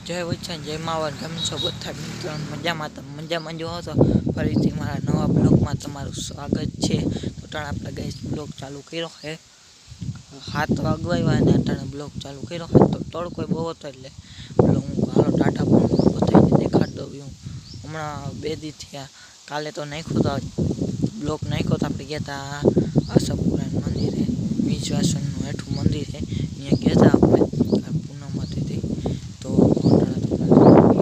જય વચ્ચન જય માવર કેમ છો બધા મિત્રો મજામાં તો મજામાં જો તો ફરીથી મારા નવા બ્લોગમાં તમારું સ્વાગત છે. તો ટાણ આપણે ગઈશ બ્લોગ ચાલુ કર્યો છે 7 વાગવા અને ટાણે બ્લોગ ચાલુ કર્યો છે. તો તડકો બહુ હતો એટલે બ્લોગ હાલો ટાટા પણ બતાવીને દેખાડ દઉં. હમણાં 2 દી થયા, કાલે તો નાખ્યો તો બ્લોગ નાખ્યો તો આપણે ગયા હતા આશાપુરા મંદિરે, વિશ્વાસનનું હેઠું મંદિર છે ત્યાં ગયા હતા આપણે પૂનમમાંથી. તો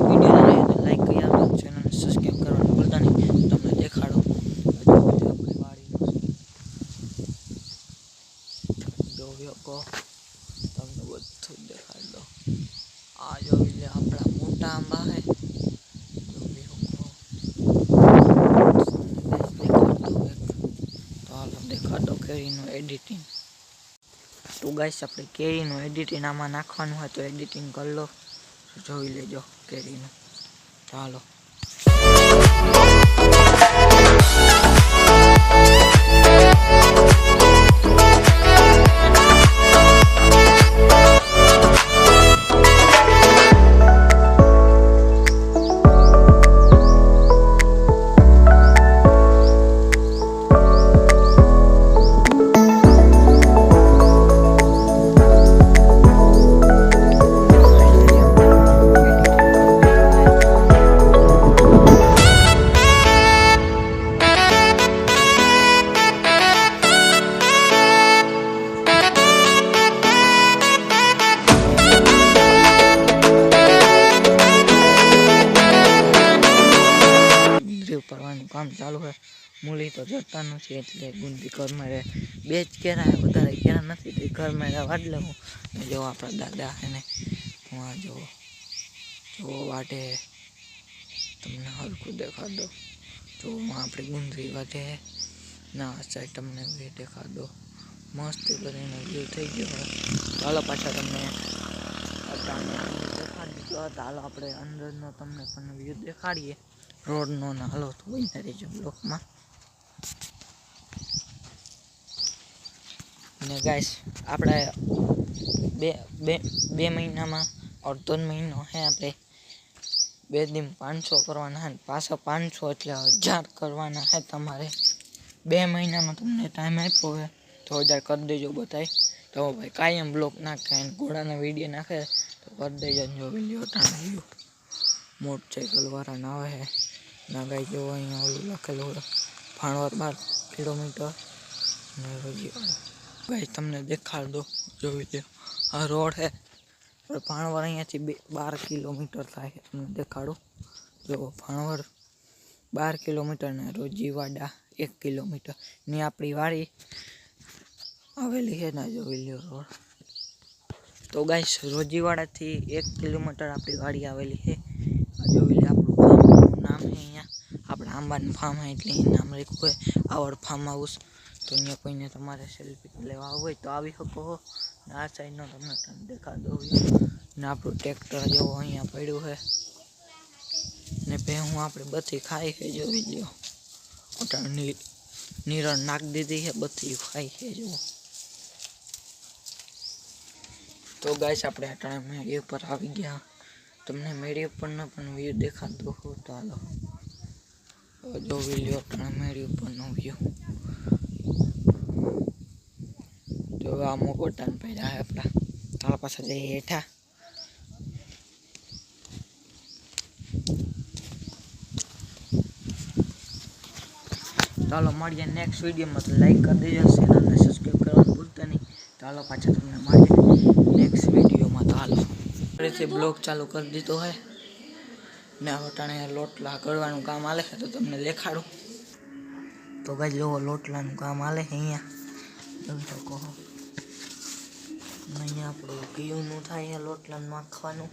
વિડીયો લાઈક કરી આપજો, ચેનલને સબસ્ક્રાઈબ કરવાનું ભૂલતા નહીં. તમને દેખાડો આપણી વાડીનું જોયો કહો તમને બધું દેખાડ દો. આ જોઈ લે આપણા મોટા આંબા હે, દેખાડો કેરીનું એડિટિંગ. તો ગાઈસ આપણે કેરીનું એડિટિંગ આમાં નાખવાનું હોય તો એડિટિંગ કરી લો, જોઈ લેજો કેરીનું. ચાલો કરવાનું કામ ચાલુ છે. મૂલી તો જતા નથી એટલે ગુંદી ઘરમાં રહે. 2 જ કેરા વધારે કેરા નથી તે ઘરમાં રહેવા જ લેવું. જો આપણા દાદા એને હું જોવો વાટે તમને હરખું દેખાડ દો. જો આપણે ગુંદરી વાટે ના સાઈડ તમને દેખાડ દો. મસ્ત કરીને વ્યૂ થઈ ગયો. ચાલો પાછા તમને દેખાડી દીધો. હાલો આપણે અંદરનો તમને પણ વ્યૂ દેખાડીએ રોડનો. ના હાલો તો બની રહેજો બ્લોકમાં. ને ગાઈસ આપણે બે મહિનામાં અડધો મહિનો હે, આપણે 2 દિન 500 કરવાના હે, પાછા 500 એટલે 1000 કરવાના હે. તમારે 2 મહિનાનો તમને ટાઈમ આપ્યો હોય તો 1000 કરી દેજો બધાય. તો ભાઈ કાયમ બ્લોક નાખે ઘોડાના વિડીયો નાખે તો કરી દેજો. જો વિડીયો ટાણ મોટરસાઇકલ વાળા ના આવે હે ના ગાઈ. જો અહીંયા ઓલું લખેલું હોય ભાણવર 12 કિલોમીટર ને રોજીવાડા. ગાઈ તમને દેખાડ દો, જોઈ લો આ રોડ હે ભાણવર અહીંયાથી 12 કિલોમીટર થાય. તમને દેખાડો જો ભાણવર 12 કિલોમીટર ને રોજીવાડા 1 કિલોમીટર ની આપણી વાડી આવેલી છે. ના જોઈ લો રોડ. તો ગાઈસ રોજીવાડાથી 1 કિલોમીટર આપણી વાડી આવેલી છે. જોઈ લે આપણું ફાર્મનું નામ છે અહીંયા આપણા આંબાનું ફાર્મ છે એટલે એ નામ રાખ્યું હોય આવડ ફાર્મ હાઉસ. તો અહીંયા કોઈને તમારે સેલ્ફી લેવા હોય તો આવી શકો. આ સાઈડનો તમને દેખાડ દઉં ને આપણું ટ્રેક્ટર જેવો અહીંયા પડ્યું છે ને ભેહું આપણે બધી ખાઈ છે. જોઈ લો નીરણ નાખી દીધી છે, બધી ખાઈ છે. જુઓ તો ગાઈસ આપણે આ ટાઈમ મેળી ઉપર આવી ગયા. તમને મેળી ઉપરનો પણ વ્યૂ દેખાડ દો. તો હાલો જો વિડીયો ટાણે મેળી ઉપરનો વ્યૂ. જો આ મોકોટાન પડ્યા છે આપણા. તારા પાછા જઈએ હેઠા. ચાલો મળીએ નેક્સ્ટ વિડીયોમાં. તો લાઈક કરી દેજો, ચેનલને સબસ્ક્રાઈબ કરવાનું ભૂલતા નહીં. ચાલો પાછા તમને મળીએ નેક્સ્ટ વિડીયોમાં. તો હાલો ફરીથી બ્લોગ ચાલુ કરી દીધો હોય ને વટાણે લોટલા કરવાનું કામ હાલે છે તો તમને દેખાડું. તો ગાઈ જો લોટલાનું કામ હાલે છે અહીંયા જોઈ શકો. અહીંયા આપણું ઘીનું થાય લોટલાનું નાખવાનું.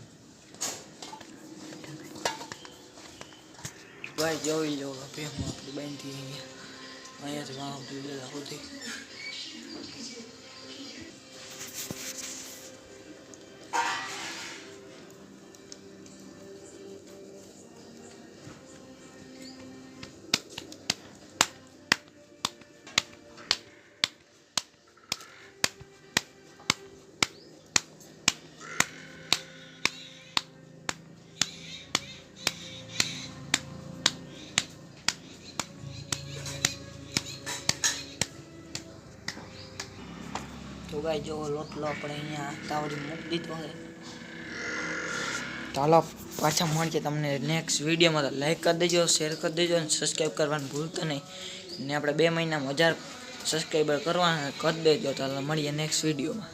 ભાઈ જોઈ લો ભેહું આપણી બાંધી અહીંયાથી વાહ બધા સુધી. તો ગાય જેવો લોટલો આપણે અહીંયા તાવડી મૂકી દીધો છે. ચાલો પાછા મળીએ તમને નેક્સ્ટ વિડીયોમાં. તો લાઈક કરી દેજો, શેર કરી દેજો અને સબસ્ક્રાઈબ કરવાનું ભૂલતો નહીં. ને આપણે 2 મહિનામાં 1000 સબસ્ક્રાઈબર કરવાના કરી દેજો. ચાલો મળીએ નેક્સ્ટ વિડીયોમાં.